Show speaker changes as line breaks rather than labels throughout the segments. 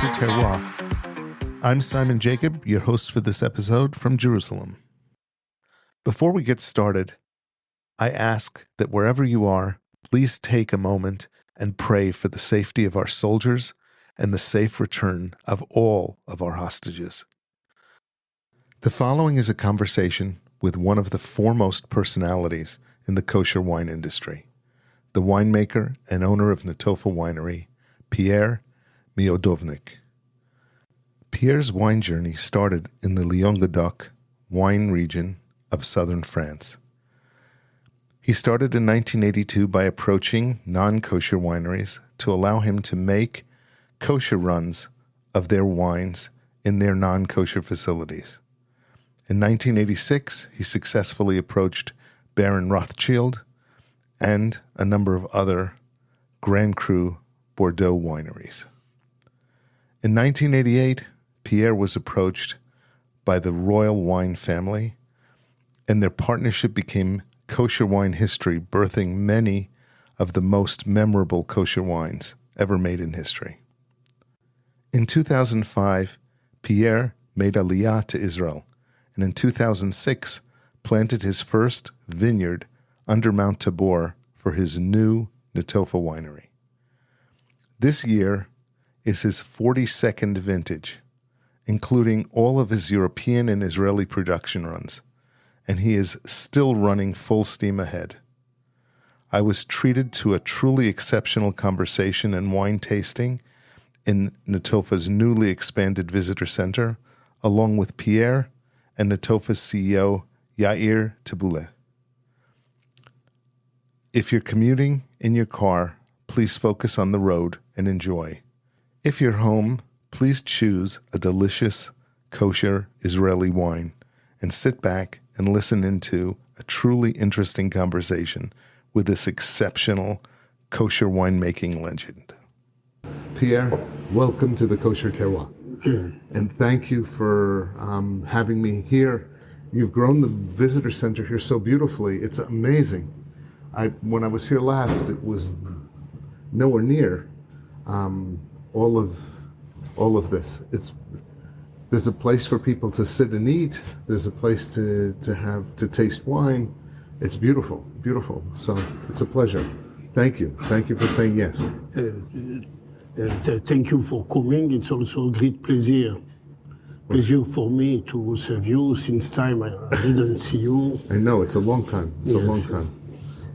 Kosher Terroir. I'm Simon Jacob, your host for this episode from Jerusalem. Before we get started, I ask that wherever you are, please take a moment and pray for the safety of our soldiers and the safe return of all of our hostages. The following is a conversation with one of the foremost personalities in the kosher wine industry, the winemaker and owner of Natofa Winery, Pierre Miodownik. Pierre's wine journey started in the Languedoc wine region of southern France. He started in 1982 by approaching non-kosher wineries to allow him to make kosher runs of their wines in their non-kosher facilities. In 1986, he successfully approached Baron Rothschild and a number of other Grand Cru Bordeaux wineries. In 1988, Pierre was approached by the royal wine family, and their partnership became kosher wine history, birthing many of the most memorable kosher wines ever made in history. In 2005, Pierre made Aliyah to Israel, and in 2006 planted his first vineyard under Mount Tabor for his new Natofa Winery. This year is his 42nd vintage, including all of his European and Israeli production runs, and he is still running full steam ahead. I was treated to a truly exceptional conversation and wine tasting in Netofa's newly expanded visitor center, along with Pierre and Netofa's CEO, Yair Tabule. If you're commuting in your car, please focus on the road and enjoy. If you're home, please choose a delicious, kosher Israeli wine and sit back and listen into a truly interesting conversation with this exceptional kosher winemaking legend. Pierre, welcome to the Kosher Terroir. And thank you for having me here. You've grown the visitor center here so beautifully. It's amazing. When I was here last, it was nowhere near all of this. There's a place for people to sit and eat. There's a place to taste wine. It's beautiful, beautiful. So it's a pleasure. Thank you. Thank you for saying yes.
Thank you for coming. It's also a great pleasure for me to serve you. Since time I didn't see you.
I know, it's a long time. It's a long time.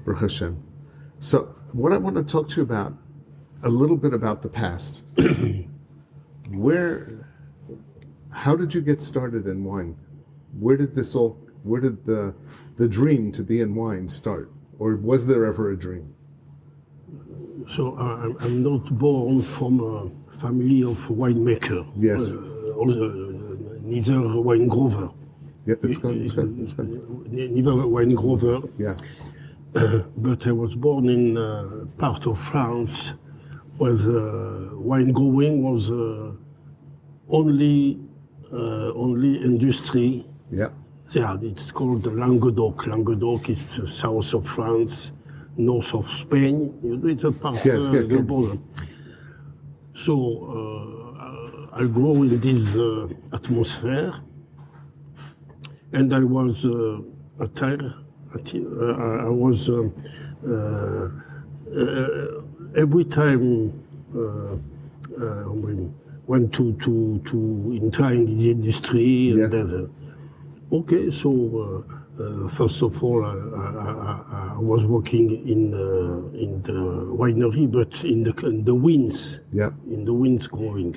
Baruch Hashem. So what I want to talk to you about, a little bit about the past. How did you get started in wine? Where did the dream to be in wine start? Or was there ever a dream?
So I'm not born from a family of winemaker.
Yes.
Neither wine grower.
Yeah, it's good.
Neither wine grower.
Yeah.
But I was born in part of France where wine growing was only industry.
Yeah.
Yeah, it's called the Languedoc. Languedoc is the south of France, north of Spain. It's a part of the border. So I grew in this atmosphere, and I was every time we went to enter in this industry.
Yes.
And okay, so first of all, I was working in the winery, but in the wines. Yeah. In the wines growing.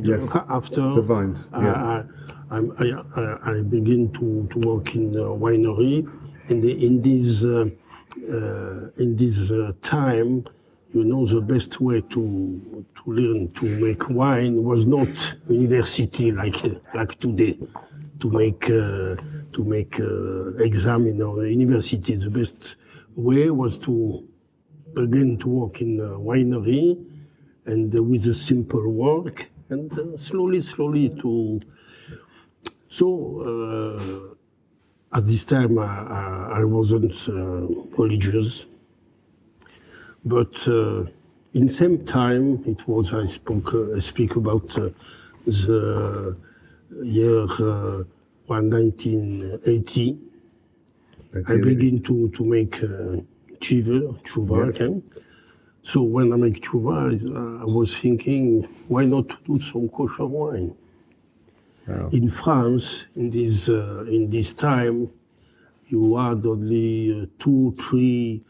Yes.
After
the vines. Yeah.
I began to work in the winery, and in this time, you know, the best way to learn to make wine was not university like today. To make exam in our university, the best way was to begin to work in a winery, and with a simple work, and slowly to. So at this time I wasn't religious, but in same time, it was I speak about the year 1980. I begin to make tshuva. Okay? So when I make tshuva, I was thinking, why not do some kosher wine?
Wow.
In France, in this time, you had only 2-3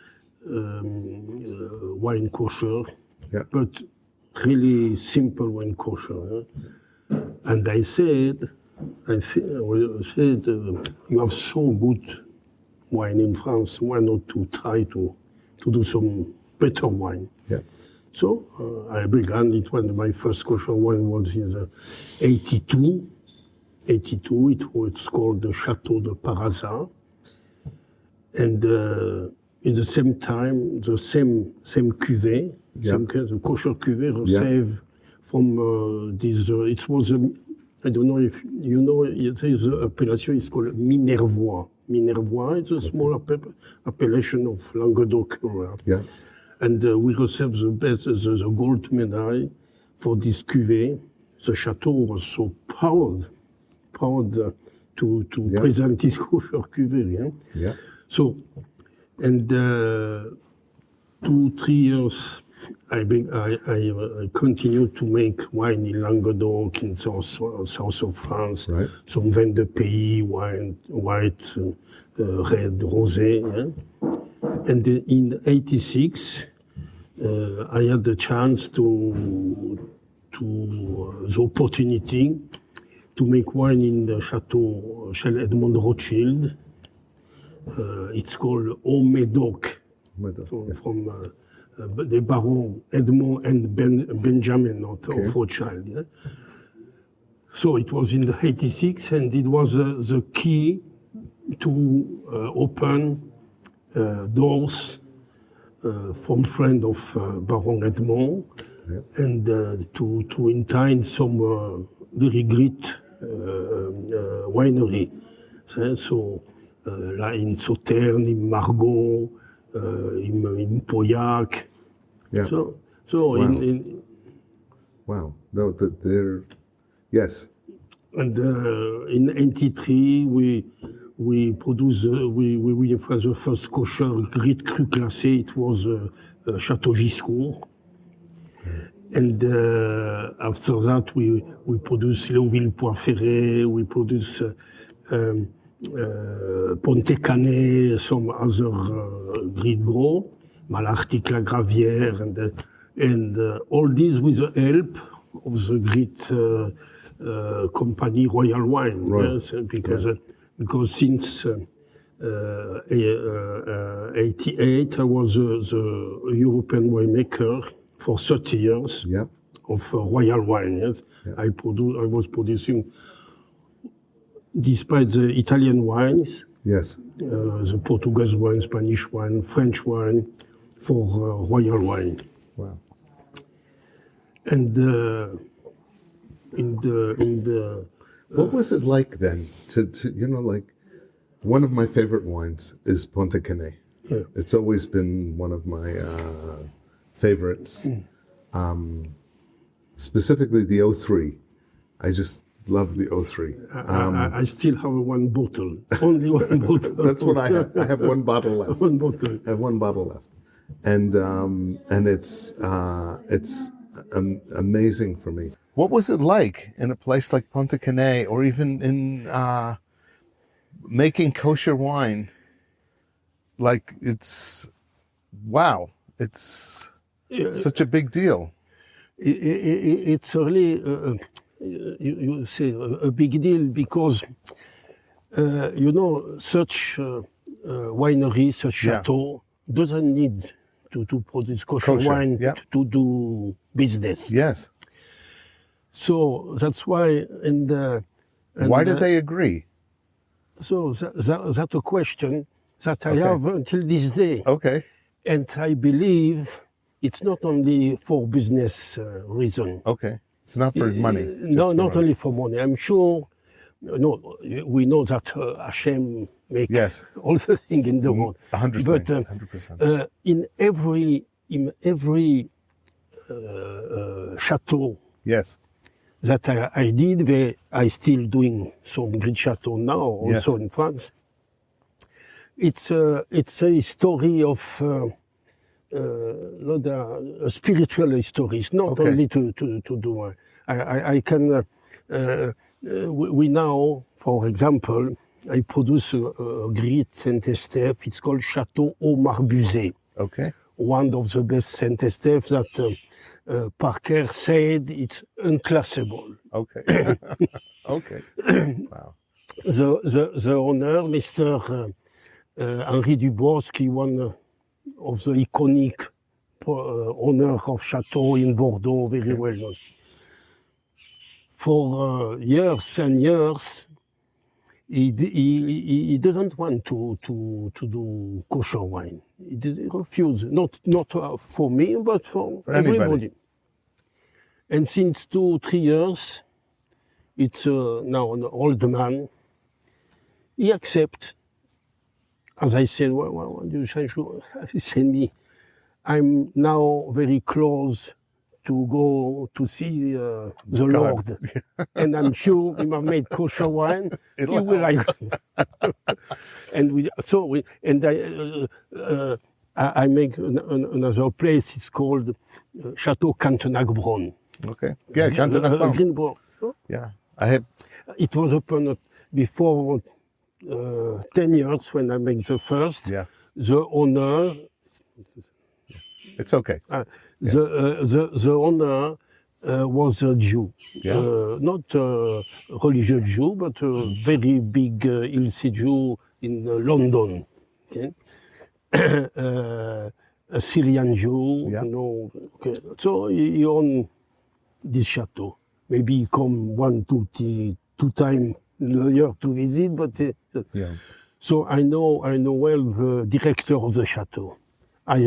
wine kosher, but really simple wine kosher. And I said, you have so good wine in France. Why not to try to do some better wine?
Yeah.
So I began. It was my first kosher wine was in 82. 82. It's called the Chateau de Petrus. And in the same time, the same cuvée, the kosher cuvée received from this. It was I don't know if you know. There is an appellation. It's called Minervois. Minervois is a small appellation of Languedoc.
Yeah.
And we received the gold medal for this cuvée. The chateau was so proud to present this kosher cuvée.
Yeah.
So, and 2-3 years, I continued to make wine in Languedoc, in south of France,
right.
Some vin de pays, wine, white, red, rosé. Yeah? And in '86, I had the chance the opportunity to make wine in the Chateau Edmond Rothschild. It's called Au Médoc, from the Baron Edmond and Benjamin of Rothschild. Yeah? So it was in the '86, and it was the key to open doors from friend of Baron Edmond, and to entice some very great winery. So like in Sauternes, in Margaux, in Pauillac.
Yeah.
So
wow. Wow. No, they're yes.
And in '93 we produced we for the first kosher Grand Cru classé. It was Château Giscourt. And after that we produce Léoville Poix-Ferré. We produce Pontet Canet, some other Grid Gros, Malartic La Gravière, and all this with the help of the great company Royal Wine.
Right.
Yes, because since '88 I was the European winemaker for 30 years of Royal Wine. Yes, I was producing. Despite the Italian wines, the Portuguese wine, Spanish wine, French wine, for Royal Wine.
Wow!
And in the
what was it like then? To like one of my favorite wines is Pontet Canet.
Yeah.
It's always been one of my favorites. Specifically the 03. I just love the 03.
I still have one bottle, only one bottle.
That's what I have. I have one bottle left.
One bottle.
I have one bottle left, and it's amazing for me. What was it like in a place like Pontet Canet, or even in making kosher wine? Like it's such a big deal.
It's really. You say a big deal because such winery, such chateau doesn't need to produce kosher wine to do business.
Yes.
So that's why. And
why did they agree?
So that's a question that I have until this day.
Okay.
And I believe it's not only for business reason.
Okay. It's not for money.
No, not only for money. I'm sure. No, we know that Hashem makes all the things in the world.
100%.
But
100%.
in every chateau
Yes.
that I did. I still doing some great chateau now, also in France. It's a story of a spiritual history. It's not only to do. I can. We now, for example, I produce a great Saint-Estèphe. It's called Chateau au Marbuzet.
Okay.
One of the best Saint-Estèphe that Parker said it's unclassable.
Okay. Okay. Wow.
The owner, Mr. Henri Dubosc, one of the iconic owner of Chateau in Bordeaux, very well known. For years and years, he doesn't want to do kosher wine. He refused, not for me, but for everybody. And since 2-3 years, it's now an old man. He accepts. As I said, well, you send me. I'm now very close to go to see the Lord. And I'm sure he have made kosher wine. He will like. And I make another place. It's called Chateau Cantenac-Bron.
Okay. Yeah, Cantenac-Bron.
Green Bron.
Yeah, I had.
It was opened before 10 years when I made the first.
Yeah.
The owner.
It's okay.
The owner was a Jew, not a religious Jew, but a very big Ilse Jew in London. Okay? A Syrian Jew, you know. Okay. So he owned this chateau. Maybe he come 1-2 times a year to visit, but so I know well the director of the chateau. I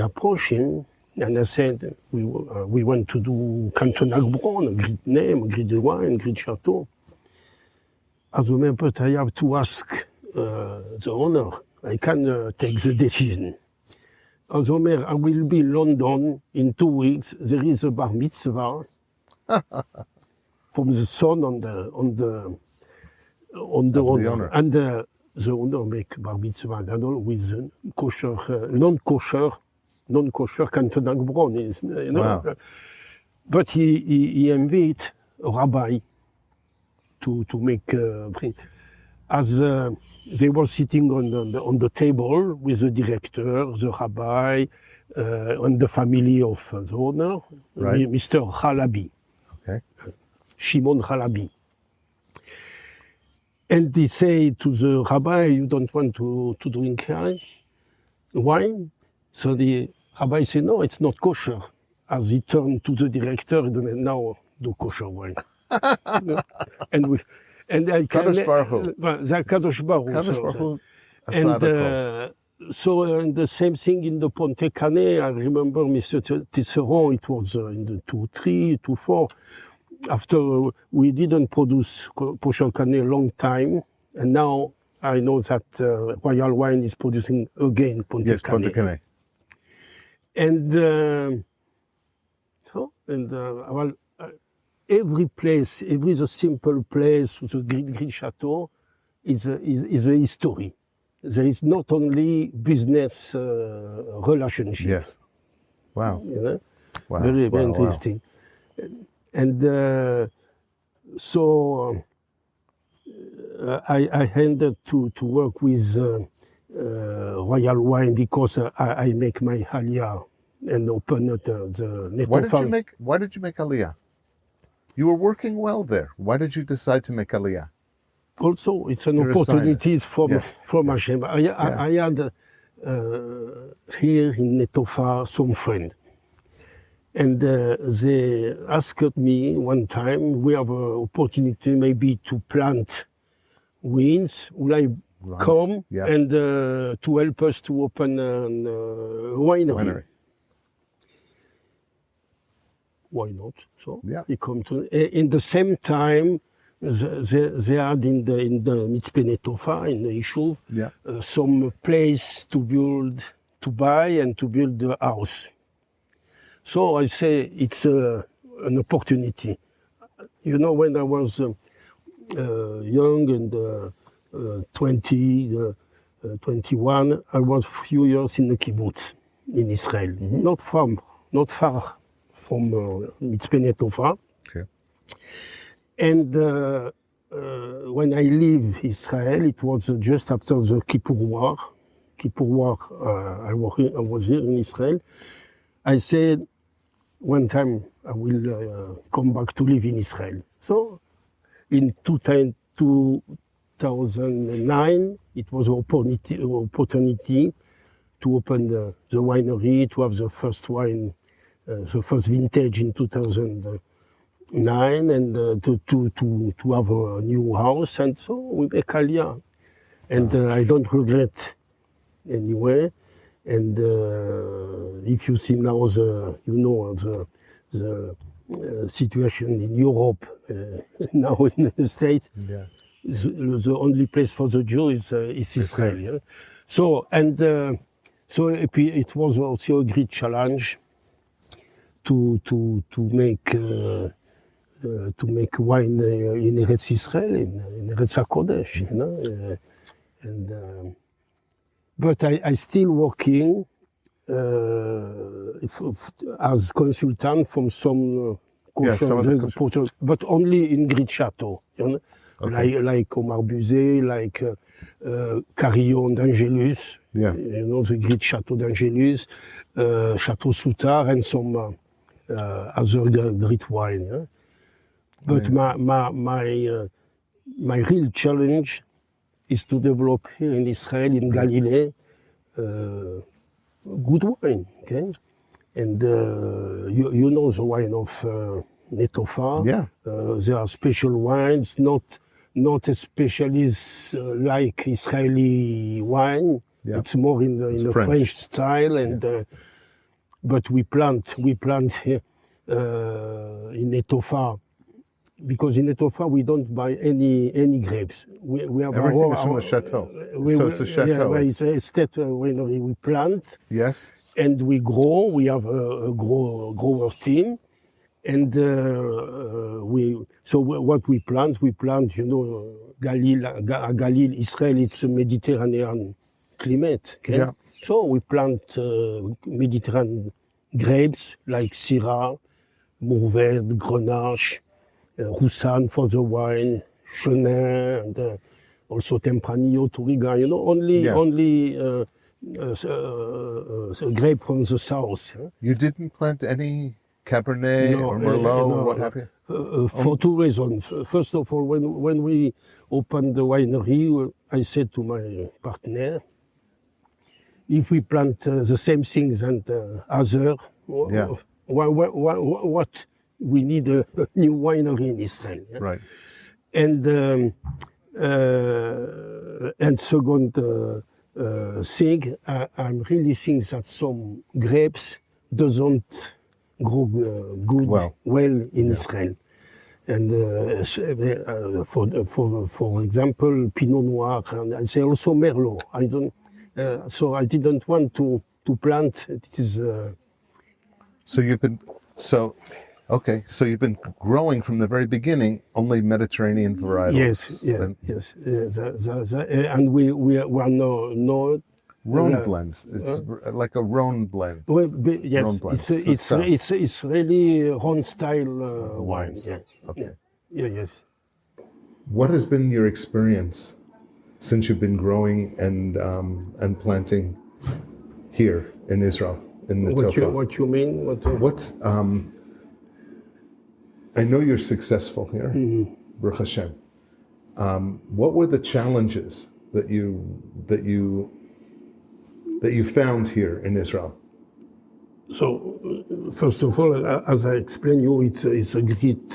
approached him and I said, we want to do Cantenac-Bron, a great name, a great wine, a great chateau. As a matter, but I have to ask the owner. I can take the decision. As a matter, I will be in London in 2 weeks. There is a bar mitzvah from the son on the owner. And the owner make bar mitzvah gadol with kosher, non-kosher Cantenac-Bron. You know?
Wow.
But he invite a rabbi to make as they were sitting on the table with the director, the rabbi, and the family of the owner, Mr. Halabi.
Okay.
Shimon Halabi. And they say to the rabbi, you don't want to drink wine? So the rabbi said, no, it's not kosher. As he turned to the director, he said, now do kosher wine. And I can...
Kadosh Baruch Hu.
Kadosh Baruch Hu. And the same thing in the Ponte Canet. I remember Mr. Tisserand, it was in the 2-3, 2-4. After we didn't produce kosher Canet a long time, and now I know that Royal Wine is producing again Ponte Canet.
Ponte Canet.
And every place, every simple place, the great chateau, is a history. There is not only business relationship.
Yes. Wow.
You know?
Wow.
Very interesting. Wow. And so I ended to work with Royal Wine because I make my Aliyah and open the Netofa.
Why did you make Aliyah? You were working well there. Why did you decide to make Aliyah?
Also, it's an opportunity from Hashem. I had here in Netofa some friends. And they asked me one time, we have an opportunity maybe to plant wines. Will I come and to help us to open a winery? Why not? So he come to. In the same time, they had in the Matzpen Netofa, in the issue, some place to buy and to build the house. So I say it's an opportunity. You know, when I was young and 20, 21, I was few years in the kibbutz in Israel, not far from Matzpen Netofa.
Okay.
And when I leave Israel, it was just after the Kippur War. I was here in Israel. I said, one time I will come back to live in Israel. So in 2009, it was an opportunity to open the winery, to have the first wine, the first vintage in 2009, and to have a new house. And so we make Aliyah. And I don't regret anyway. And if you see now the situation in Europe, now in the States, the only place for the Jew is Israel. Yeah? So it was also a great challenge to make wine in Eretz Israel, in Eretz HaKodesh, you know, but I still working as consultant from some kosher, but only in great chateau, you know, like Omar Buzet, like Carillon d'Angelus, you know, the great Chateau d'Angelus, Chateau Soutar, and some other great wine. Yeah? But my real challenge is to develop here in Israel, in Galilee, good wine, okay? And you know the wine of Netofa.
Yeah.
There are special wines, not especially like Israeli wine. Yeah. It's more in the French style, and but we plant here in Netofa. Because in Netofa we don't buy any grapes. We have
everything is from the chateau. So it's a chateau.
Yeah, it's a estate winery. We plant.
Yes.
And we grow. We have a grower team, and what we plant, you know, Galil, Israel. It's a Mediterranean climate. Okay? Yeah. So we plant Mediterranean grapes like Syrah, Mourvèdre, Grenache. Roussanne for the wine, Chenin, and also Tempranillo, Touriga, you know, only grape from the south. Yeah?
You didn't plant any Cabernet or Merlot or what have you?
For two reasons. First of all, when we opened the winery, I said to my partner, if we plant the same things and other, what? We need a new winery in Israel. Yeah?
Right.
And second thing, I'm really think that some grapes doesn't grow well in Israel. And for example, Pinot Noir, and I say also Merlot. So I didn't want to plant. It is.
So you've been growing from the very beginning only Mediterranean varietals.
Yes. And we are no
Rhone blends. It's like a Rhone blend.
Well, yes, Rhone blend. It's really Rhone style wines. Yeah.
Okay.
Yes.
What has been your experience since you've been growing and planting here in Israel in Netofa?
What you mean?
What's I know you're successful here, Baruch Hashem. What were the challenges that you found here in Israel?
So, first of all, as I explained you, it's a great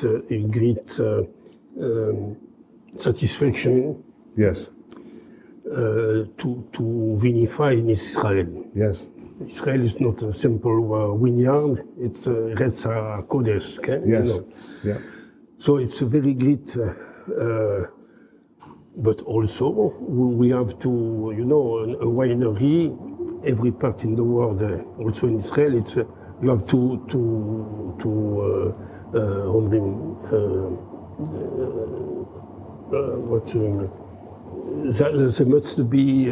satisfaction.
Yes.
To vinify in Israel.
Yes.
Israel is not a simple vineyard, it's Eretz HaKodesh, okay?
Yes,
you know?
Yeah.
So it's a very great, but also we have to, you know, a winery, every part in the world, also in Israel, it's you have to there must be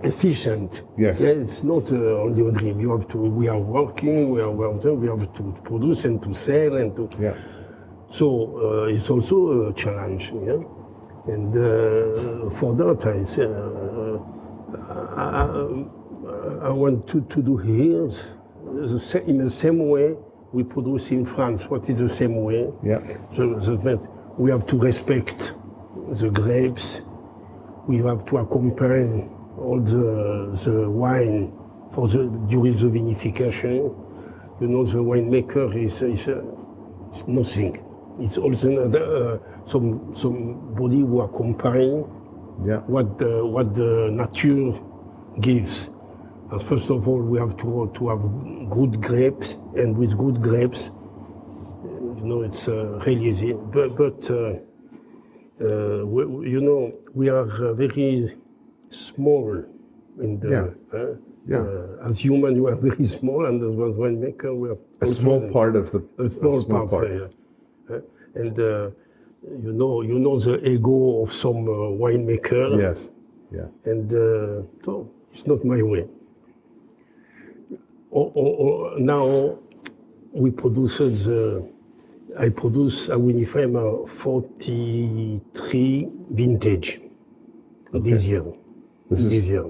efficient.
Yes.
Yeah, it's not only a dream. You have to. We are working. We have to produce and to sell and to.
Yeah.
So it's also a challenge. Yeah, and for that I say I want to do here in the same way we produce in France. What is the same way?
Yeah.
We have to respect the grapes. We have to accompany all the wine during the vinification. You know, the winemaker is nothing. It's also somebody who accompany what the nature gives. And first of all, we have to have good grapes, and with good grapes, you know, it's really easy. But you know, we are very small in the. As human, we are very small, and as winemaker, we are
a small part of the.
A small part. And you know the ego of some winemaker.
Yes. Yeah.
And so it's not my way. Now we produce I vinify my 43 vintage this year. This year.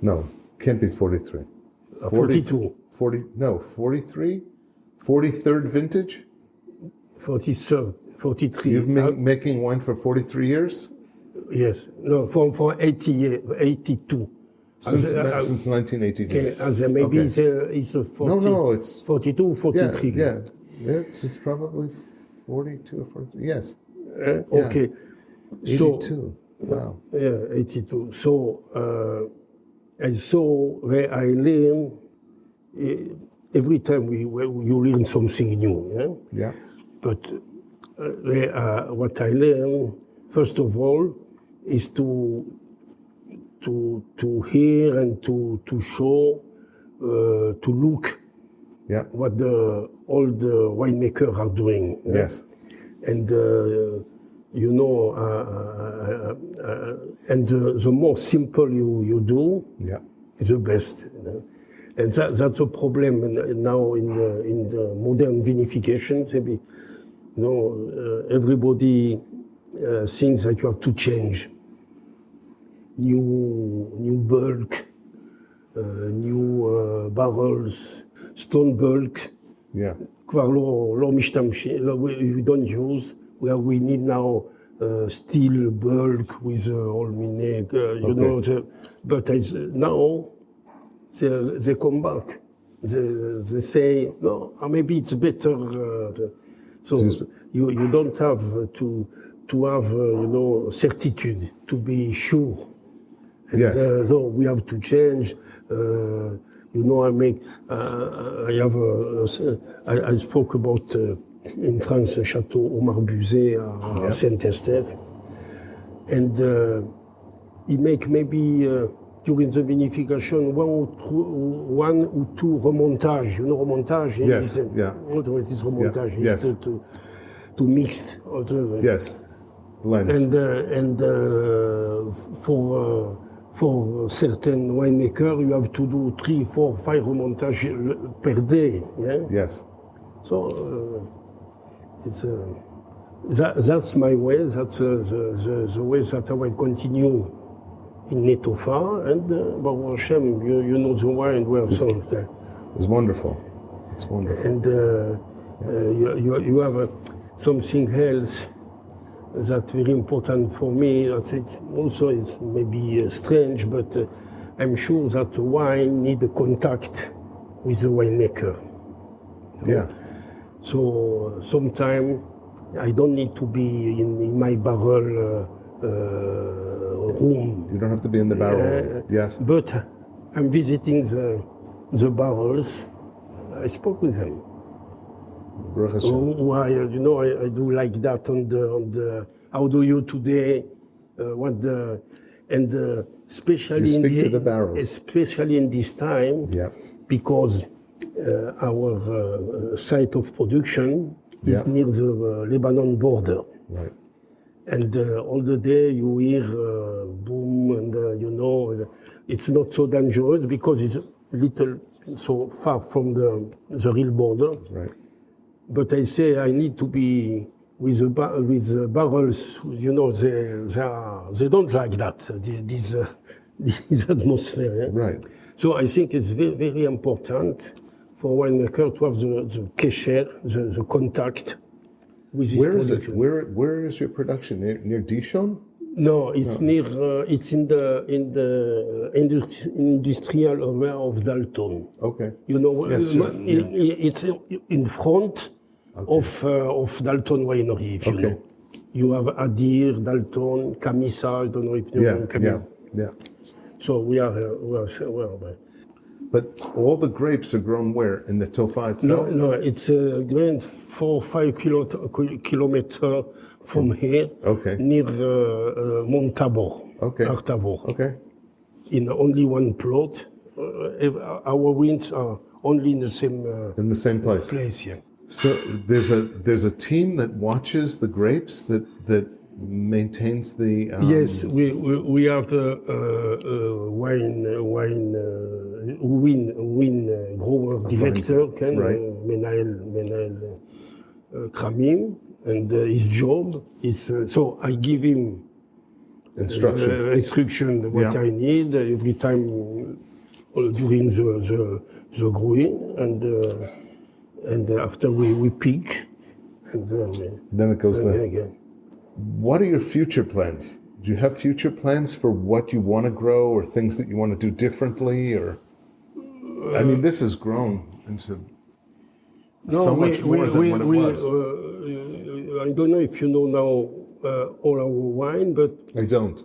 No, can't be 43.
42.
43? 43rd vintage?
43rd, 43.
You've been making wine for 43 years?
Yes. No, for 82.
Since 1982.
Okay, and maybe it's a 40.
No, it's
42, 43.
Yeah. It's probably 42 or 43. Yes.
Okay.
82. Wow.
Yeah, 82. So I saw where I learn. Every time you learn something new.
Yeah.
But what I learn, first of all, is to hear and to show, to look what all the winemakers are doing.
Yes.
And you know, and the more simple you do, is the best. You know? And that's a problem now in the modern vinification. Maybe, you know, everybody thinks that you have to change. New bulk, new barrels, stone bulk.
Yeah.
We don't use. Where we need now steel bulk with all minute. You know, but now they come back. They say no, maybe it's better. So you don't have to have you know, certitude, to be sure. And, so we have to change. You know, I spoke about in France Chateau Petrus à Saint-Estèphe, and he make maybe during the vinification one or two remontage. You know, remontage.
Yes.
What is remontage?
Yes.
To mix.
Yes. Blends.
And for certain winemaker, you have to do 3, 4, 5 remontage per day. Yeah.
Yes.
So it's that's my way. That's the way that I will continue in Netofa, and Baruch Hashem, you know the wine well.
It's wonderful. It's wonderful.
And you have something else that's very important for me. It's maybe strange, but I'm sure that wine need a contact with the winemaker.
Yeah.
So sometimes I don't need to be in my barrel room.
You don't have to be in the barrel room. Yes.
But I'm visiting the barrels. I spoke with him. Why, you know, I do like that on the how do you today, And especially
You speak to the barrels.
especially in this time,
Yeah.
because our site of production is
Yeah.
near the Lebanon border.
Right.
And all the day you hear boom, and it's not so dangerous because it's little so far from the real border.
Right.
But I say I need to be with the barrels. They don't like that. This atmosphere. Yeah?
Right.
So I think it's very, very important for winemaker to have the Kosher, the contact with his
Where is
production.
it? Where is your production? Near Dijon?
No, it's near. It's in the industrial area of Dalton.
Okay.
Yes, sure. It's in front of Dalton Winery. If you know, you have Adir, Dalton, Camisa. I don't know if you know Camisa.
Yeah.
So we are.
But all the grapes are grown where? In the Netofa itself?
No, it's a grand 4 or 5 kilometers from here, near Mount Tabor. Mount Tabor.
Okay.
In only one plot. Our wines are only in the same place. Yeah.
So there's a team that watches the grapes that maintains the.
Yes, we have wine grower director, Menael Kramim, and his job is so I give him instruction what I need every time during the growing, and after we pick, and
then it goes there.
Again.
What are your future plans? Do you have future plans for what you want to grow or things that you want to do differently? Or, I mean, this has grown into so much more than what it was.
I don't know if you know now all our wine, but
I don't.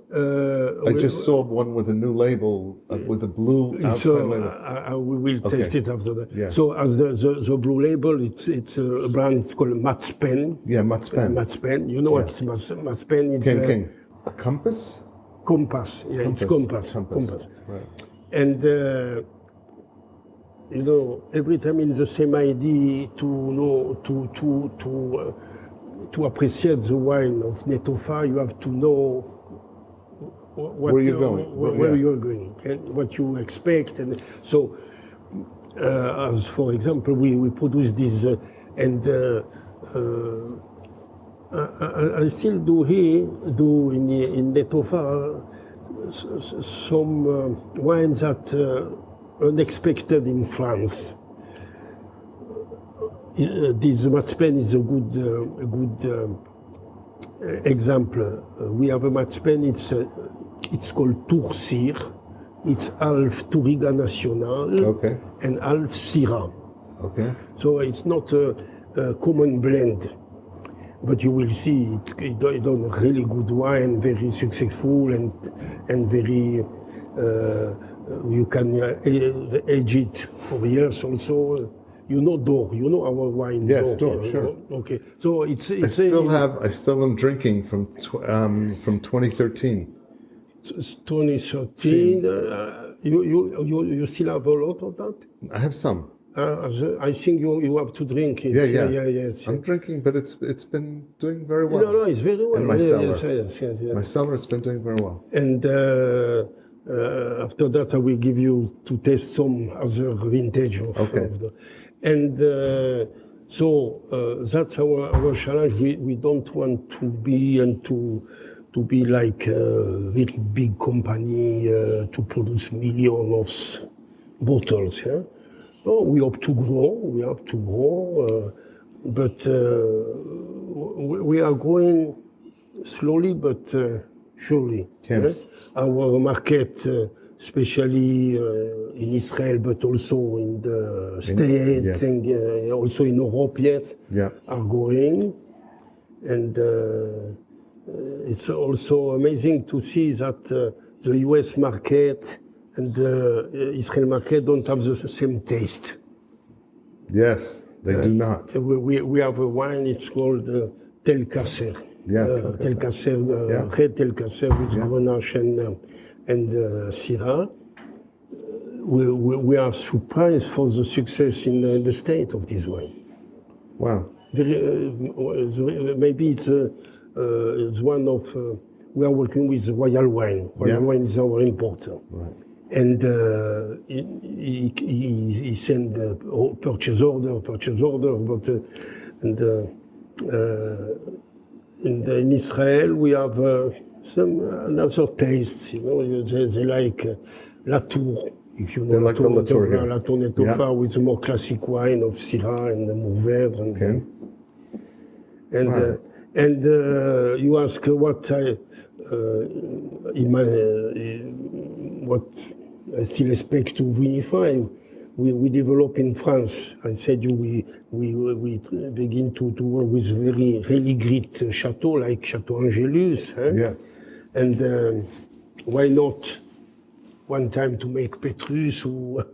I just saw one with a new label, with a blue outside label.
We will test it after that.
Yeah.
So as the blue label, it's a brand. It's called Matzpen.
Yeah, Matzpen.
Matzpen. You know what it's Matzpen? It's
King. A compass?
Compass. Yeah, it's compass.
Right.
And every time it's the same idea to appreciate the wine of Netofa, you have to know where you're going, and what you expect. And so, as for example, we produce this, I still do in Netofa some wines that unexpected in France. This Matzpen is a good example. We have a Matzpen. It's called Tour-Sir. It's half Touriga Nacional and half Syrah.
Okay.
So it's not a common blend, but you will see it done really good wine, very successful and very. You can age it for years also. D'Or, our wine.
Yes, D'Or, sure.
Okay, so it's. I
still am drinking from 2013.
2013. You still have a lot of that?
I have some.
I think you have to drink it.
Yeah. I'm drinking, but it's been doing very well.
No, it's very well.
In my cellar.
Yes.
My cellar, it's been doing very well.
And after that, I will give you to taste some other vintage of and so that's our challenge. We don't want to be like a very big company to produce millions of bottles. Yeah? No, we have to grow, but we are growing slowly but surely. Yeah? Our market, especially in Israel, but also in the States, and also in Europe, are growing. And it's also amazing to see that the US market and the Israel market don't have the same taste.
Yes, they do not.
We have a wine, it's called Tel Kasser. red Telcasser with Grenache and Syrah. We are surprised for the success in the state of this wine.
Wow.
Maybe it's one of, we are working with Royal Wine. Royal Wine is our importer.
Right.
And he sent purchase order, but in Israel we have some another taste. You know, they like Latour. If you know,
they like the Latour here.
Latour Netofa with more classic wine of Syrah and Mourvèdre. And you ask what I still expect to vinify. We develop in France. I said we begin to work with really great chateaux like Chateau Angelus. And why not one time to make Petrus or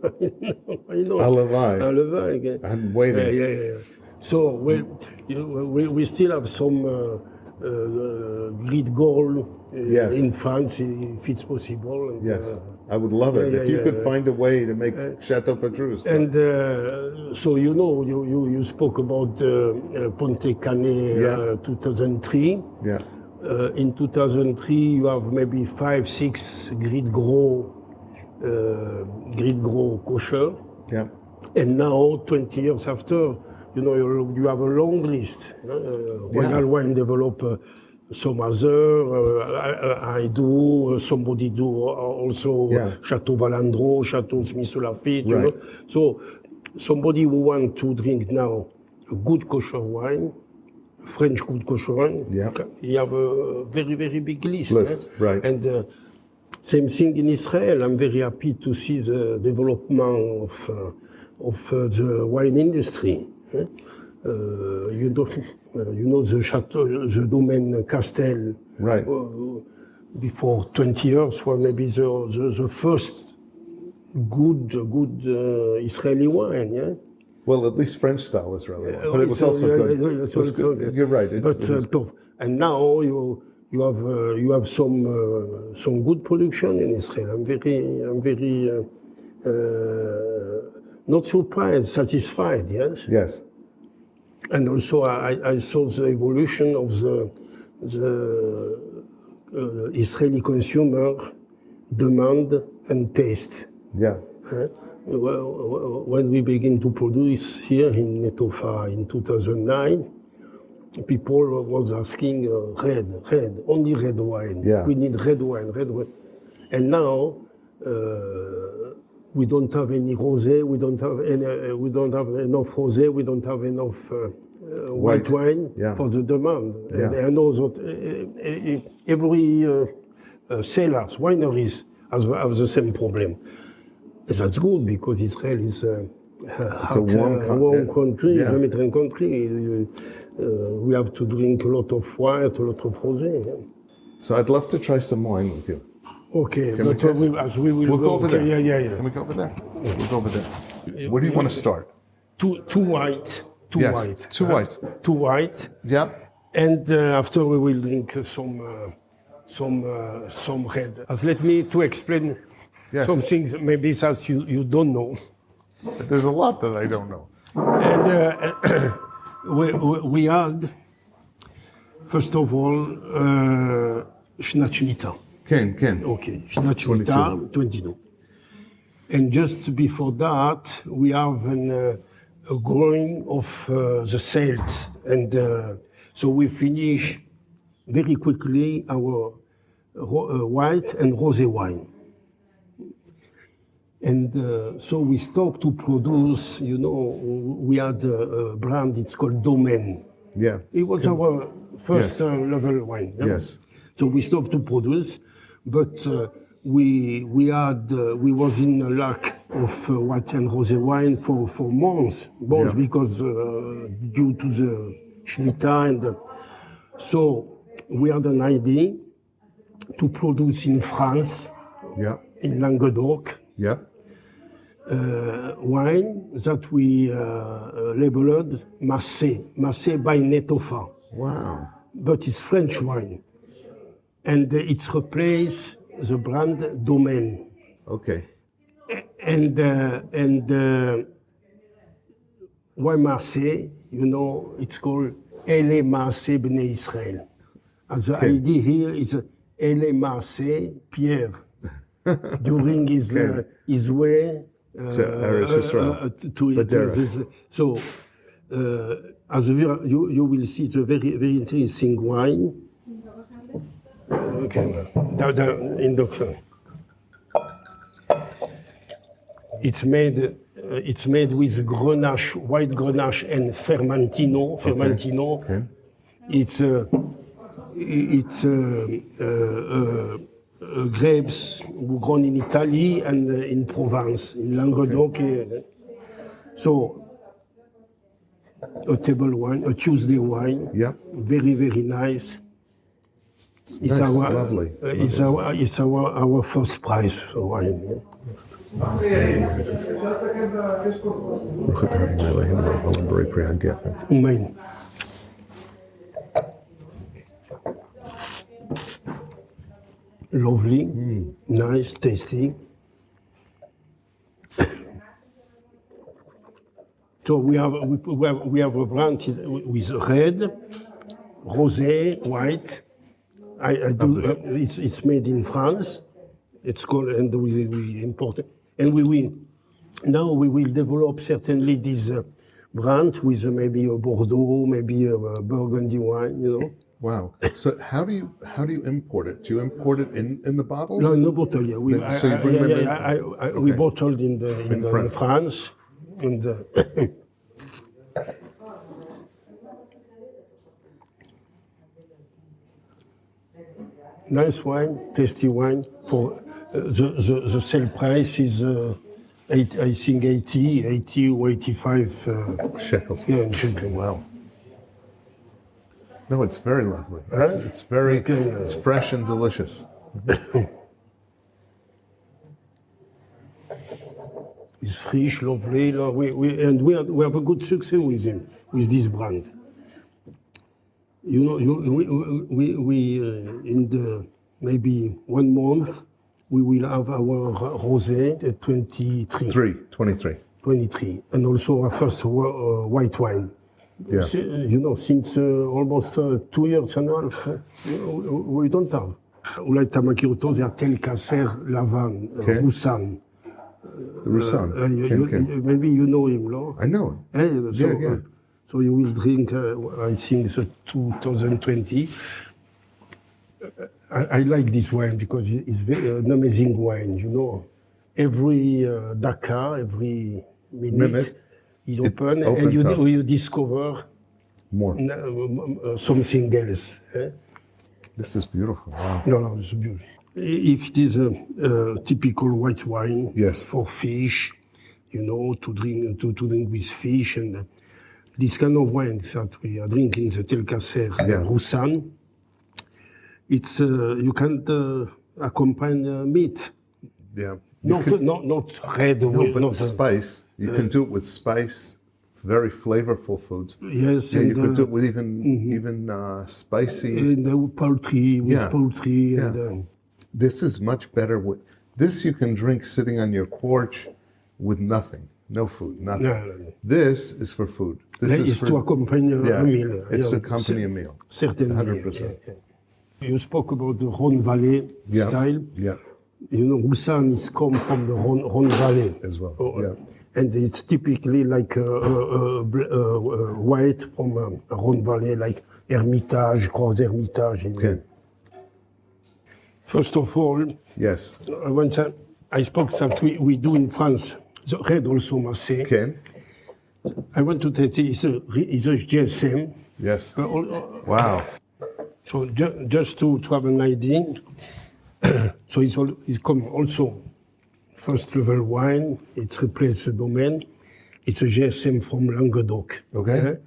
why not?
Alevai. I'm waiting.
Yeah. So we still have some great goal in France if it's possible. And,
I would love it if you could find a way to make Chateau Petrus.
And so you spoke about Ponte Canet 2003.
Yeah.
In 2003, you have maybe 5-6 Grand Cru Kosher.
Yeah.
And now, 20 years after, you have a long list. Royal Wine develop some other, I do, somebody do also Chateau Valandro, Chateau Smith-Lafitte, you know. So somebody who want to drink now a good kosher wine, French good kosher wine, you have a very, very big list.
Right.
And same thing in Israel. I'm very happy to see the development of the wine industry. You know the chateau, the domain Castel.
Right.
Before 20 years, was maybe the first good Israeli wine. Yeah.
Well, at least French style Israeli wine, but it was also good. You're right.
Tough. And now you have some good production in Israel. I'm very not surprised, satisfied. Yes.
Yes.
And also, I saw the evolution of the Israeli consumer demand and taste.
Yeah.
When we begin to produce here in Netofa in 2009, people was asking only red wine.
Yeah.
We need red wine. And now we don't have any rosé. We don't have enough rosé. We don't have enough white wine for the demand. And I know that every cellars, wineries have the same problem. And that's good because Israel is a warm country, Mediterranean country. We have to drink a lot of white, a lot of rosé.
So I'd love to try some wine with you.
Okay, but we will
go over there.
Yeah.
Can we go over there? We'll go over there. Where do you want to start?
Two white. Two white.
Yeah.
And after we will drink some red. Let me to explain some things maybe that you don't know.
There's a lot that I don't know.
And we had, first of all, Shnat Shemitah.
Ken.
Okay, Shnat Shemitah, 22. And just before that, we have a growing of the sales. And so we finish very quickly our white and rosé wine. And so we stopped to produce, we had a brand, it's called Domaine.
Yeah.
It was our first level wine. Yeah?
Yes.
So we stopped to produce, but we was in a lack of white and rosé wine for months because due to the Shemitah. And so we had an idea to produce in France, in Languedoc, wine that we labeled Massé by Netofa.
Wow.
but it's French wine. And it's replaced the brand Domaine.
Okay.
And wine Marseille, it's called Elle Marseille Bnei Israël. And the idea here is Elle Marseille Pierre during his way
to Eretz Yisrael.
So, as you will see, it's a very, very interesting wine. Okay, in the it's made with Grenache, white Grenache and Fermentino.
Okay.
It's grapes grown in Italy and in Provence, in Languedoc. Okay. So, a table wine, a Tuesday wine.
Yeah.
Very, very nice. It's
nice,
our,
lovely.
It's our first prize for wine. Yeah. Amen. Lovely, nice, tasty. So we have a brand with red, rosé, white. It's made in France. It's called, and we import it. And we will develop certainly this brand with maybe a Bordeaux, maybe a Burgundy wine,
Wow. So how do you import it? Do you import it in the bottles?
No, no bottle. Yeah. We bottled in France. And nice wine, tasty wine. For the sale price is I think 80 or 85
shekels.
Yeah, in shekels.
Wow. No, it's very lovely. It's very it's fresh and delicious.
It's fresh, lovely. We have a good success with him, with this brand. We in the maybe 1 month we will have our rosé at 23. 23, and also our first white wine.
Yeah.
Since almost 2 years and a half, we don't have. אולי אתה מכיר אותו, זה התל קסר לבן, רוסן.
The Roussan.
Maybe you know him, no?
I know him.
So you will drink, I think, the 2020. I like this wine because it's an amazing wine, Every Dakar, every minute. It opens and you discover
more
something else.
This is beautiful. Wow.
No, it's beautiful. If it is a typical white wine for fish, to drink with fish, and this kind of wine that we are drinking, the Tel Kasser Roussan, it's you can accompany meat.
Yeah.
Not red.
But spice. You can do it with spice, very flavorful foods.
Yes.
Yeah, you could do it with even spicy.
And poultry, poultry.
Yeah.
And,
this is much better with. This you can drink sitting on your porch with nothing. No food, nothing. No. This is for food. This is
to accompany a meal.
It's to accompany a meal.
Certainly.
100%.
You spoke about the Rhone Valley style.
Yeah.
Roussan is come from the Rhone Valley
as well.
And it's typically like white from Rhone Valley, like Hermitage, Gros Hermitage.
Okay.
First of all,
yes.
I spoke that we do in France, the red also Marseille.
Okay.
I want to tell you, it's a GSM.
Yes. Wow.
So just to have an idea, so it's come also first level wine. It's replaced the Domaine. It's a GSM from Languedoc.
Okay.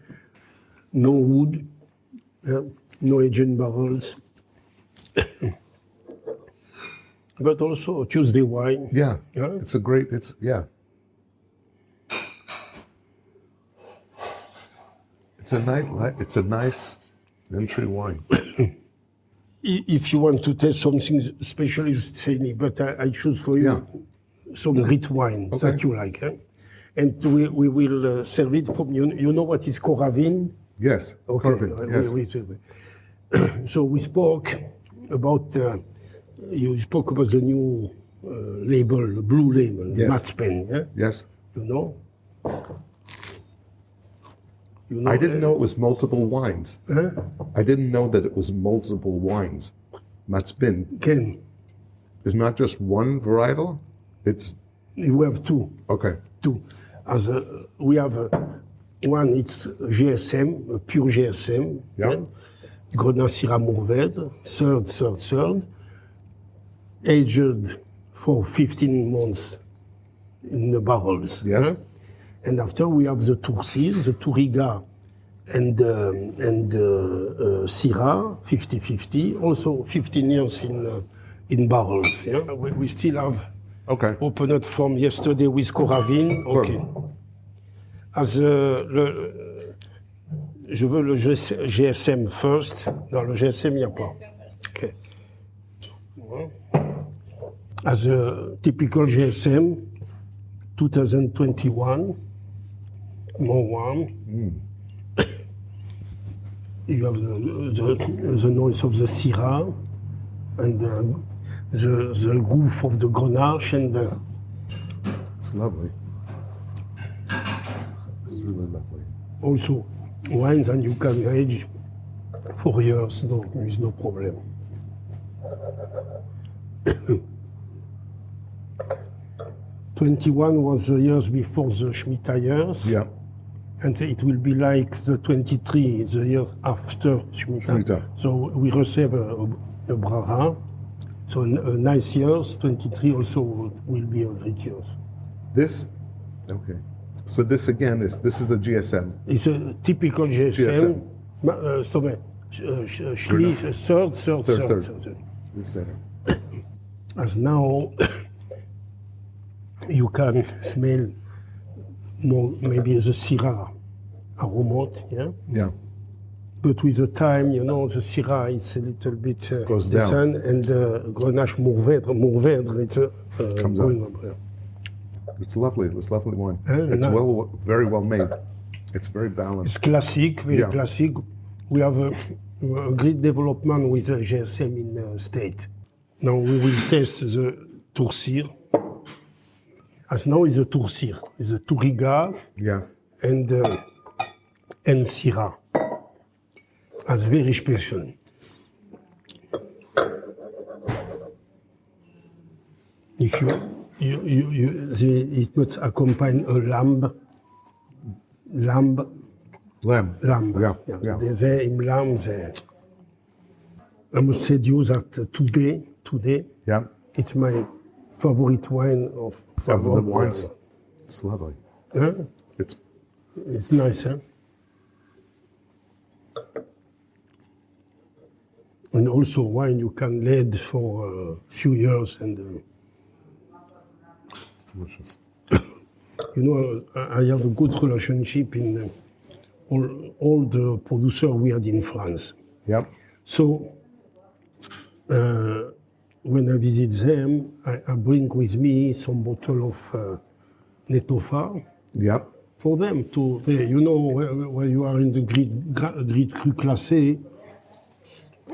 No wood, no aged barrels, but also Tuesday wine.
Yeah. It's a great. It's a nice Entry wine.
If you want to taste something special, you say me. But I choose for you some great wine that you like. And we will serve it from, you know what is Coravin?
Yes.
Okay.
Corvin, yes.
So we spoke about, you spoke about the new label, the blue label, Matzpen. Yeah?
Yes.
You know?
I didn't know it was multiple wines.
Huh?
I didn't know that it was multiple wines. Matzpen
Ken,
is not just one varietal. It's
you have two.
okay.
Two. We have one, it's GSM, a pure GSM.
Yeah.
Grenache Syrah Mourvèdre, third, aged for 15 months in the barrels.
Yes.
And after we have the Toursil, the Touriga, and Syrah, 50-50, also 15 years in barrels. Yeah? We still have opened from yesterday with Coravin. Okay. Je veux le GSM first. Dans le GSM, il n'y a pas. Okay. As a typical GSM, 2021, more warm. You have the noise of the Syrah and the goof of the Grenache and the...
It's lovely. It's really lovely.
Also, wines and you can age for years, no, there is no problem. 21 was the years before the Shemitah years.
Yeah.
And it will be like the 23, the year after Shemitah. So we receive a Brara. So a nice years, 23 also will be a great years.
This, okay. So this again is the GSM.
It's a typical GSM. Third. As now you can smell more, maybe the Syrah aromat, yeah?
Yeah.
But with the time, you know, the Syrah is a little bit
goes down.
And the Grenache Mourvèdre, it's
comes
going
up.
up. Yeah.
It's lovely. It's lovely wine.
It's
nice. Very well made. It's very balanced.
It's classic, very classic. We have a great development with the GSM in the state. Now we will taste the Toursil. As now is the Toursil, is the Touriga and Syrah. As very special. If it must accompany a lamb.
Yeah.
I must say to you that today, it's my favorite wine of
the wines. It's lovely.
Huh?
It's
nice, huh? And also wine you can lead for a few years and
it's delicious.
You know, I have a good relationship in all the producers we had in France.
Yep.
So when I visit them, I bring with me some bottle of Netofa.
Yep.
For them to, you know, where you are in the Grand Cru classé,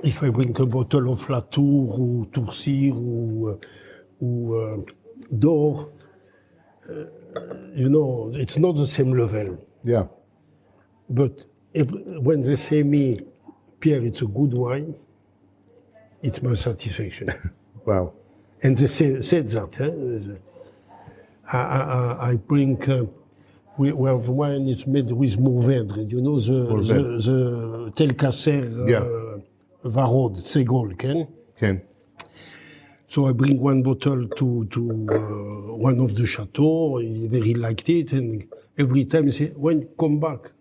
if I bring a bottle of Latour or Toursil or d'Or, you know, it's not the same level.
Yeah.
But when they say me, Pierre, it's a good wine, it's my satisfaction.
Wow.
And they said that. I bring, we have wine is made with Mourvèdre, you know, the Telcasser Varod, Segol, Ken? So I bring one bottle to one of the chateaux. He very liked it, and every time he say, "When come back,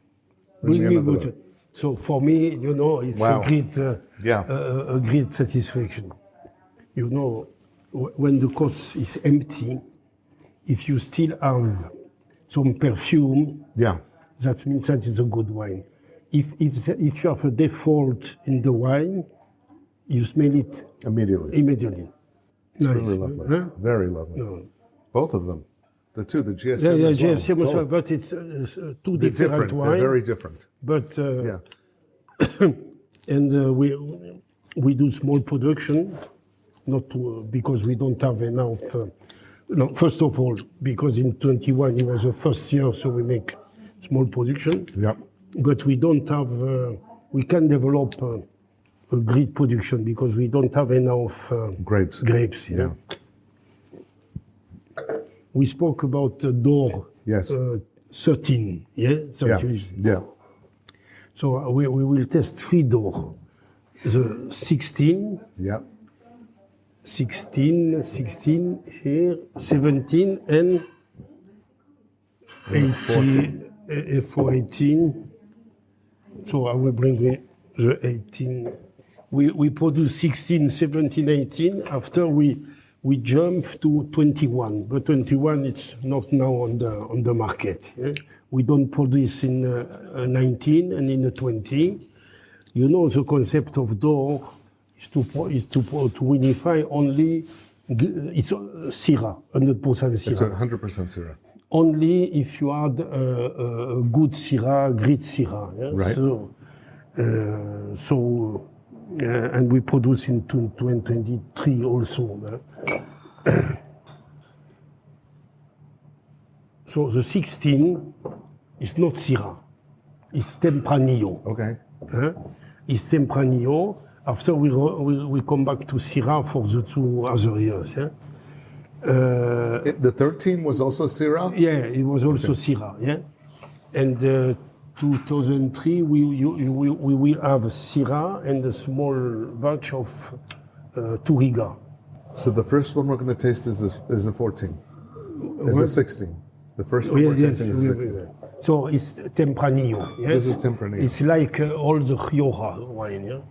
bring me a bottle." So for me, you know, it's a great satisfaction. You know, when the coast is empty, if you still have some perfume, that means that it's a good wine. if you have a default in the wine, you smell it immediately.
It's really lovely.
Huh?
Very lovely.
No.
Both of them. The two, the GSM as well.
GSM as well, but it's two different wines.
They're very different.
But
Yeah.
and we do small production, not to, because we don't have enough. No, first of all, because in 21 it was the first year, so we make small production.
Yeah.
But we don't have. We can develop a great production because we don't have enough
Grapes.
Grapes.
Yeah.
We spoke about door.
Yes.
13. Yeah. 13.
Yeah.
So we will test 3 door. The 16.
Yeah.
16 here, 17 and 18, for 18. So I will bring the 18. We produce 16, 17, 18. After we jump to 21, but 21 it's not now on the market. Yeah? We don't produce in 19 and in 20. You know the concept of door is to winify only. It's Syrah, 100% Syrah.
It's 100% Syrah.
Only if you add a good Syrah, great Syrah. Yeah?
Right.
And we produce in 2023 also. So the 16 is not Syrah, it's Tempranillo.
Okay.
It's Tempranillo. After we come back to Syrah for the 2 other years. Yeah?
The 13 was also Syrah?
Yeah, it was also Syrah. Yeah, and 2003 we will have Syrah and a small batch of Touriga.
So the first one we're going to taste is the 14. Is the 16. The first one we're tasting is the 16.
So it's Tempranillo. Yes?
This is Tempranillo.
It's like all the Rioja wine. Yeah.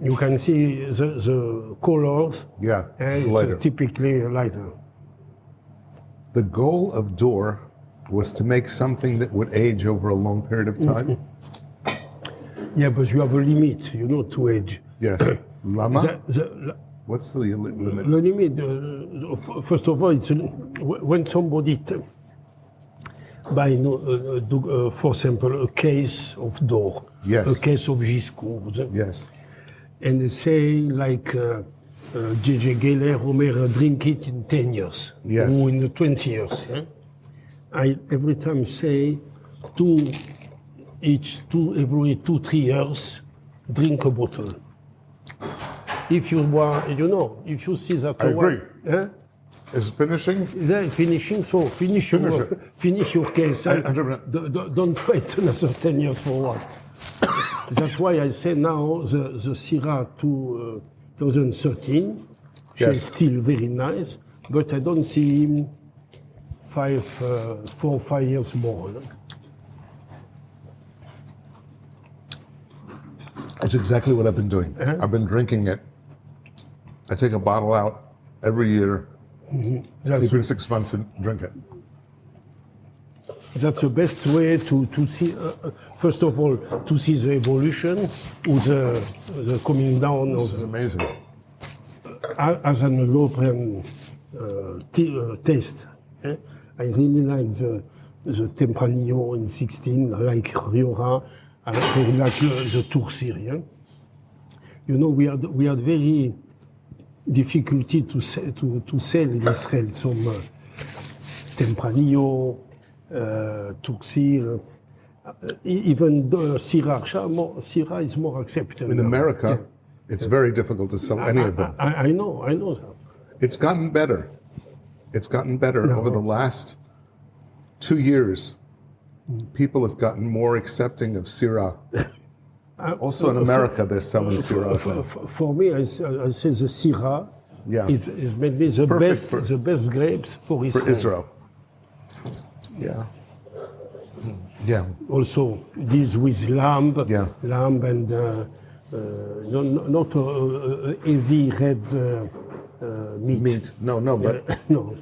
You can see the colors.
Yeah,
And
it's lighter.
typically lighter.
The goal of Door was to make something that would age over a long period of time.
Yeah, but you have a limit, to age.
Yes. Lama?
The
What's the limit?
limit, first of all, it's when somebody buy, for example, a case of door,
Yes.
a case of Giscourt,
Yes.
and they say like J.J. Geller, Homer, drink it in 10 years,
Yes.
or in 20 years. Yeah? I every time say every 2-3 years, drink a bottle. If you want, if you see that
I agree. Is finishing?
Yeah, finishing. So finish your case. Don't wait another 10 years for what. That's why I say now the Syrah 2013,
Yes.
she's still very nice, but I don't see him 4 or 5 years more. No?
That's exactly what I've been doing. I've been drinking it. I take a bottle out every year, keep it 6 months and drink it.
That's the best way to see, first of all, to see the evolution or the coming down.
This is amazing.
As an European taste, I really like the Tempranillo in 16, I like Rioja, I really like the Tourcir. Yeah? We had very difficulty to sell in Israel some Tempranillo, Tourcir, even the Syrah. Syrah is more accepted.
In America, it's very difficult to sell any of them.
I know that.
It's gotten better. It's gotten better over the last 2 years. People have gotten more accepting of Syrah. Also in America, they're selling Syrah.
For me, I say the Syrah.
Yeah.
It's maybe the best grapes for Israel.
For Israel. Yeah. Yeah.
Also, this with lamb.
Yeah.
Lamb and not heavy red meat.
No, but
No.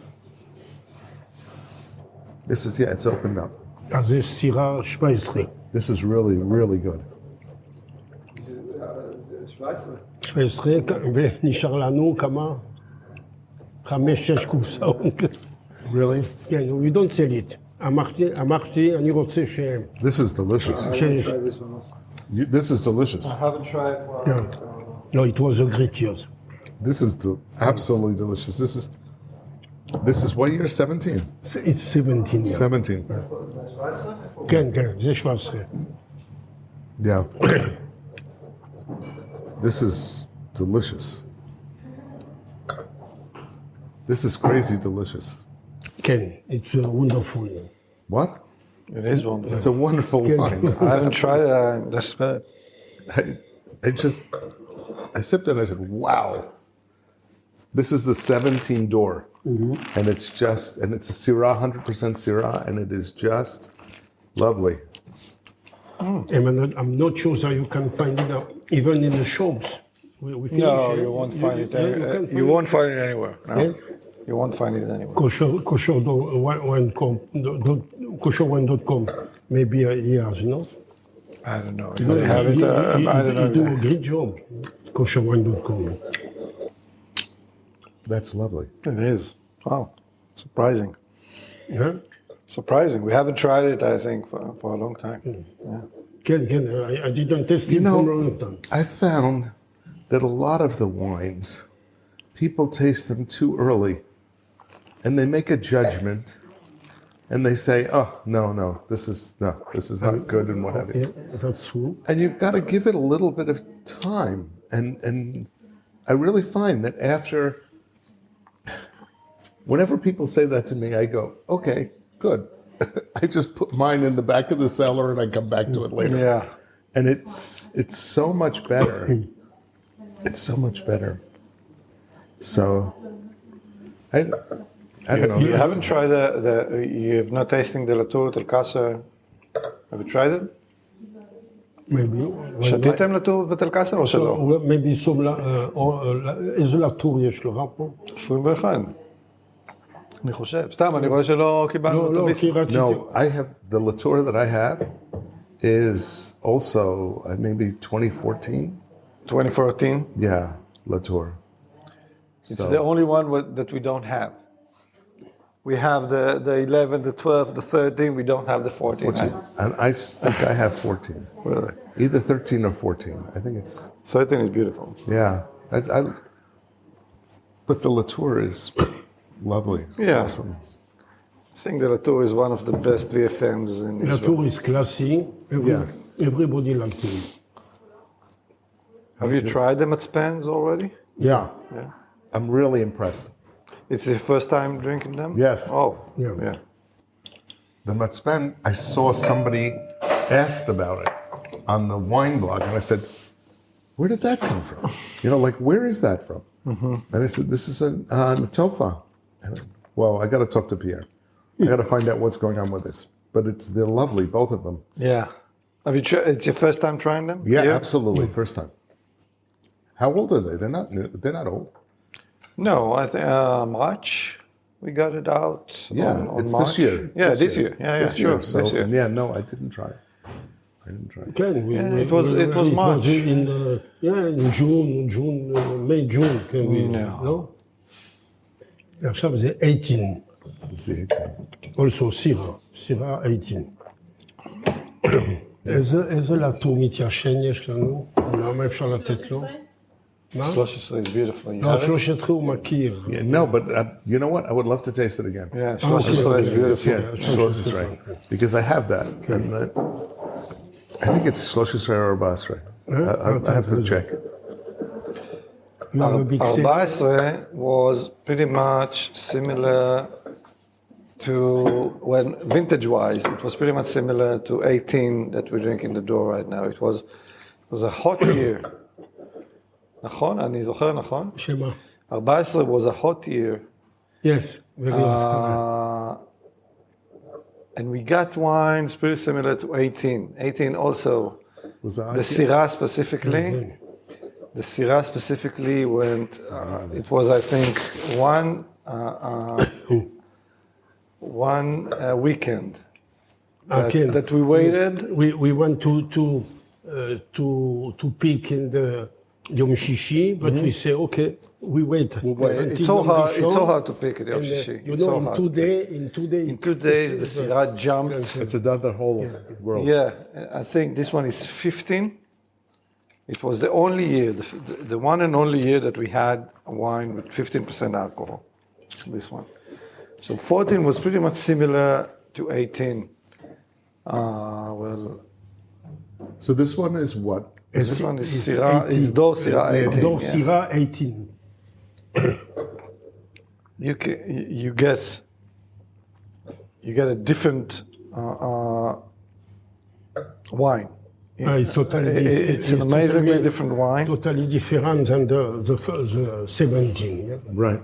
this is, it's opened up.
As a Syrah Speiserie.
This is really, really good.
17, ונשאר לנו כמה? 5-6 קופסאות.
Really?
כן, we don't sell it. אמרתי, אני רוצה ש...
This is delicious. This is delicious.
I haven't tried one.
Yeah. No, it was a great year.
This is absolutely delicious. This is what year? 17?
It's 17 years.
17.
כן, כן, זה 17.
Yeah. This is delicious. This is crazy delicious.
כן, it's wonderful.
What?
It is wonderful.
It's a wonderful wine.
I haven't tried it. That's bad.
I sipped it and I said, wow. This is the 17 door. And it's a Syrah, 100% Syrah, and it is just lovely.
And I'm not sure that you can find it even in the shops. We finish
No,
it.
you won't find it.
You
Won't find it anywhere. No.
Yeah?
You won't find it anywhere.
Kosher.com, maybe years, you know?
I don't know. They have it. I don't know.
You do a great job, Kosher.com.
That's lovely.
It is. Wow. Surprising.
Yeah?
Surprising. We haven't tried it, I think, for a long time. Yeah.
I didn't test it for a long time.
I found that a lot of the wines, people taste them too early, and they make a judgment, and they say, "Oh, no, this is not good," and what have you.
Yeah, that's true.
And you've got to give it a little bit of time, and I really find that after, whenever people say that to me, I go, "Okay, good." I just put mine in the back of the cellar, and I come back to it later.
Yeah.
And it's so much better. It's so much better. So, I don't know.
You haven't tried you have not tasting the Latour del Kosher. Have you tried it?
Maybe.
שתיתם לטור בתל קאסר או שלא?
Maybe some, איזה לטור יש לך פה?
21. אני חושב. סתם, אני רואה שלא קיבלנו אותו
כי רציתי...
No, I have, the Latour that I have is also maybe 2014.
2014.
Yeah, Latour.
It's the only one that we don't have. We have the 11, the 12, the 13. We don't have the 14.
14. And I think I have 14.
Really?
Either 13 or 14. I think it's...
13 is beautiful.
Yeah. But the Latour is lovely. It's
Yeah.
awesome.
I think the Latour is one of the best VFMs in Israel.
Latour is classy. Everybody likes it.
Have you tried the Matzpens already?
Yeah.
Yeah.
I'm really impressed.
It's your first time drinking them?
Yes.
Oh,
Yeah.
The Matzpen, I saw somebody asked about it on the wine blog, and I said, where did that come from? Like, where is that from? Mm-hmm. And I said, this is a Netofa. And I got to talk to Pierre. I got to find out what's going on with this. But they're lovely, both of them.
Yeah. Have you it's your first time trying them?
Yeah, absolutely, first time. How old are they? They're not new. They're not old.
No, I think March. We got it out.
Yeah,
on
it's
March.
this year.
Yeah, this year. Yeah,
This
sure.
year. So,
this year.
yeah, no, I didn't try it.
It
was March.
In June, May, June.
No.
עכשיו זה 18.
It's the 18.
Also Syrah 18. איזה לטור מתיישן יש לנו? למה אפשר לתת לו? מה?
13 is beautiful. You
לא,
have it?
13 הוא מכיר.
Yeah, no, but you know what? I would love to taste it again.
Yeah, 13 is beautiful.
Yeah, Shlosh right. Because I have that. And I think it's Shlosh or Basra. I have to check.
You have a big sale.
14 was pretty much similar to, when vintage-wise, it was pretty much similar to 18 that we drink in the door right now. It was a hot year. נכון? אני זוכר נכון?
שמה?
14 was a hot year.
Yes, very often.
And we got wines pretty similar to 18. 18 also,
Was that
the Syrah specifically. The Syrah specifically went, it was I think one weekend that we waited.
We went to pick in the Yom Shishi, but we say, okay, we wait.
It's so hard. It's so hard to pick it. Yom Shishi.
You
It's
know,
so
in
hard.
2 days,
In 2 days, the Syrah jumped.
It's another whole world.
Yeah, I think this one is 15. It was the only year, the one and only year that we had a wine with 15% alcohol. This one. So 14 was pretty much similar to 18. Well,
So this one is what?
this one is
it's
Syrah.
18.
It's Dor Syrah 18.
Dor
yeah.
Syrah 18.
You get a different wine.
It's totally
It's an amazingly different wine.
Totally different than the 17. Yeah?
Right.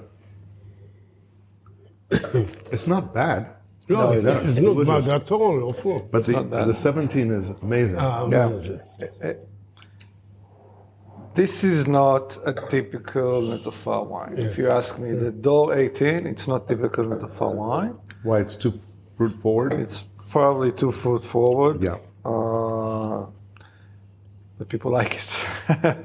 It's not bad.
No,
it's
it's not
delicious.
bad at all, of course.
But
not bad.
the 17 is amazing.
Yeah. This is not a typical Netofa wine. If you ask me, the Dor 18, it's not typical Netofa wine.
Why? It's too fruit forward?
It's probably too fruit forward.
Yeah.
But people like it.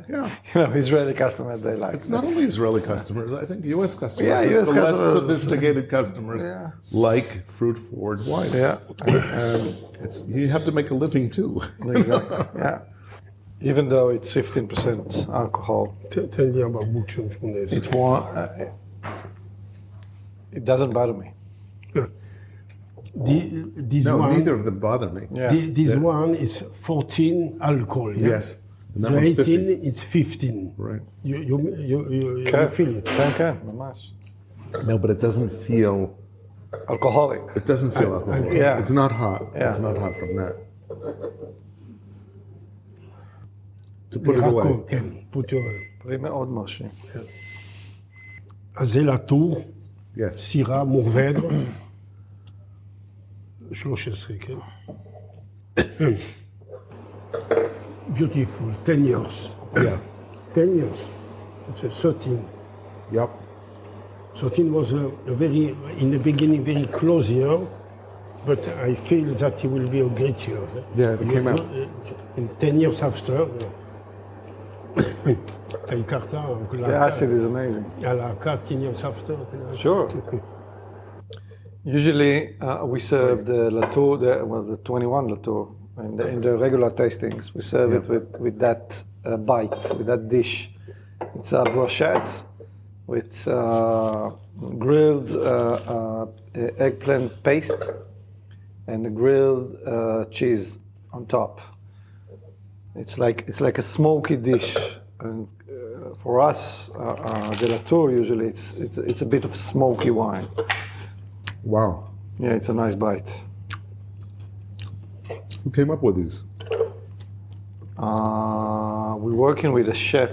Yeah.
You know, Israeli customers, they like
It's
it.
not only Israeli customers, I think US customers.
Yeah,
it's
US
the less
customers.
sophisticated customers
Yeah.
like fruit forward wine.
Yeah.
You have to make a living too.
Exactly. Yeah. Even though it's 15% alcohol,
Tell me about Buchum Spundes.
it doesn't bother me.
This
No,
one,
neither of them bother me.
Yeah.
this one is 14 alcohol. Yeah?
Yes. And that
The
one's
18
50.
is 15.
Right.
You
Okay.
feel it.
Okay, ממש.
No, but it doesn't feel.
Alcoholic.
It doesn't feel alcoholic.
Yeah.
It's not hot.
Yeah.
It's not hot from that. To put it
ירקות,
away.
כן, put your...
פרי מאוד מרשים.
אז זה לטור,
Yes.
סירה מורבד, 13, כן? Beautiful, 10 years.
Yeah.
10 years. It's a 13.
Yep.
13 was a very, in the beginning, very close year, but I feel that it will be a great year.
Yeah, it came out.
In 10 years after, הכרת,
The acid is amazing.
הלהקה 10 years after.
Sure. Usually we serve the Latour, the 21 Latour, in the regular tastings. We serve it with that bite, with that dish. It's a brochette with grilled eggplant paste and a grilled cheese on top. It's like a smoky dish, and for us, the Latour usually it's a bit of smoky wine.
Wow.
Yeah, it's a nice bite.
Who came up with these?
We're working with a chef.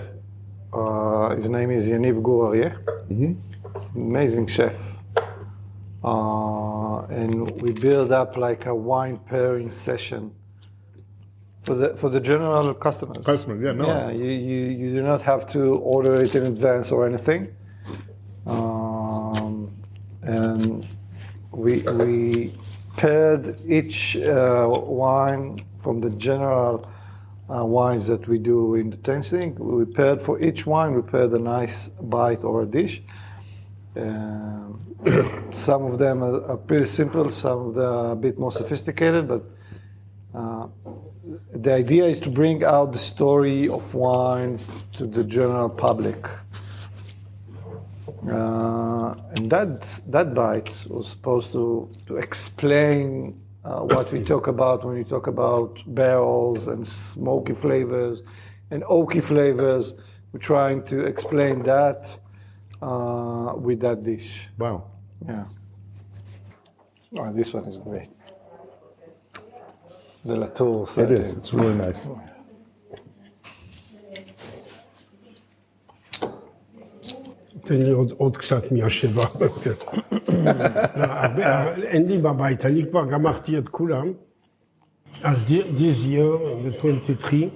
His name is Yaniv Gourarieh. Amazing chef. And we build up like a wine pairing session for the general customers.
Customer, yeah, no.
Yeah, you do not have to order it in advance or anything. And we paired each wine from the general wines that we do in the tasting. We paired for each wine, we paired a nice bite or a dish. Some of them are pretty simple, some of them are a bit more sophisticated, but the idea is to bring out the story of wines to the general public. And that bite was supposed to explain what we talk about when we talk about barrels and smoky flavors and oaky flavors. We're trying to explain that with that dish.
Wow.
Yeah. Oh, this one is great. The Latour 13.
It is. It's really nice.
תן לי עוד קצת מהשבע. אין לי בבית, אני כבר גמרתי את כולם. אז this year, the 23,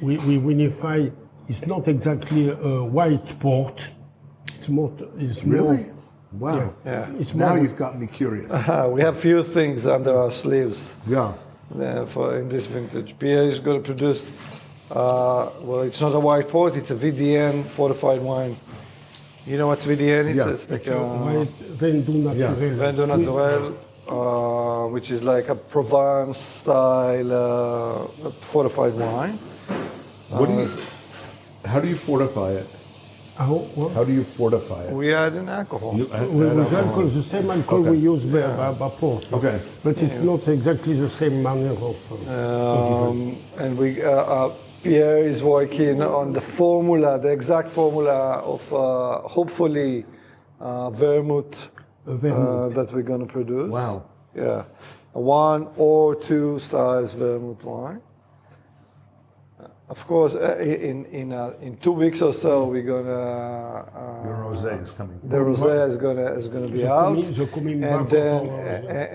we vinify, it's not exactly a white port, it's more...
Really? Wow.
Yeah.
It's
Now
more-
you've got me curious.
We have few things under our sleeves
Yeah.
in this vintage. Pierre is going to produce, well, it's not a white port, it's a VDN fortified wine. You know what's VDN?
Yeah.
It's like
Vin du naturel.
Vin du Naturel, which is like a Provence style fortified wine.
How do you fortify it? How do you fortify it?
We add in alcohol.
With alcohol, the same alcohol we use by port.
Okay.
But it's not exactly the same manner of.
And Pierre is working on the formula, the exact formula of hopefully vermouth that we're going to produce.
Wow.
Yeah, 1 or 2 styles vermouth wine. Of course, in 2 weeks or so, we're gonna.
Your rosé is coming.
The rosé is gonna be out, and then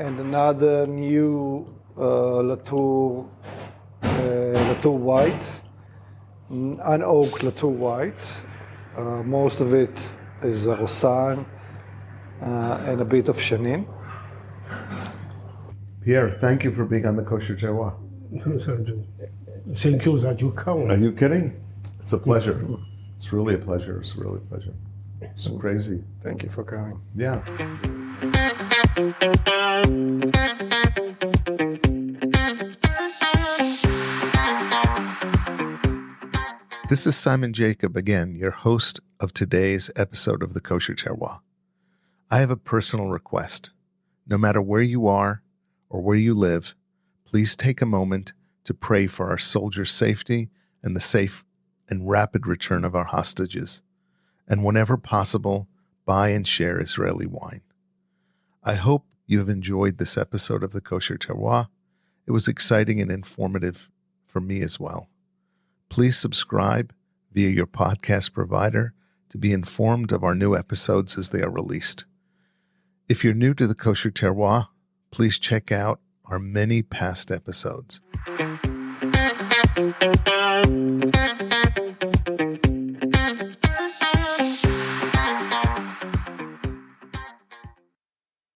and another new Latour white, unoaked Latour white. Most of it is Rosanne and a bit of Chenin.
Pierre, thank you for being on the Kosher Terroir.
Thank you that you come.
Are you kidding? It's a pleasure. It's really a pleasure. It's really a pleasure. It's crazy.
Thank you for coming.
Yeah. This is Simon Jacob again, your host of today's episode of the Kosher Terroir. I have a personal request. No matter where you are or where you live, please take a moment to pray for our soldiers' safety and the safe and rapid return of our hostages, and whenever possible, buy and share Israeli wine. I hope you have enjoyed this episode of the Kosher Terroir. It was exciting and informative for me as well. Please subscribe via your podcast provider to be informed of our new episodes as they are released. If you're new to the Kosher Terroir, please check out our many past episodes.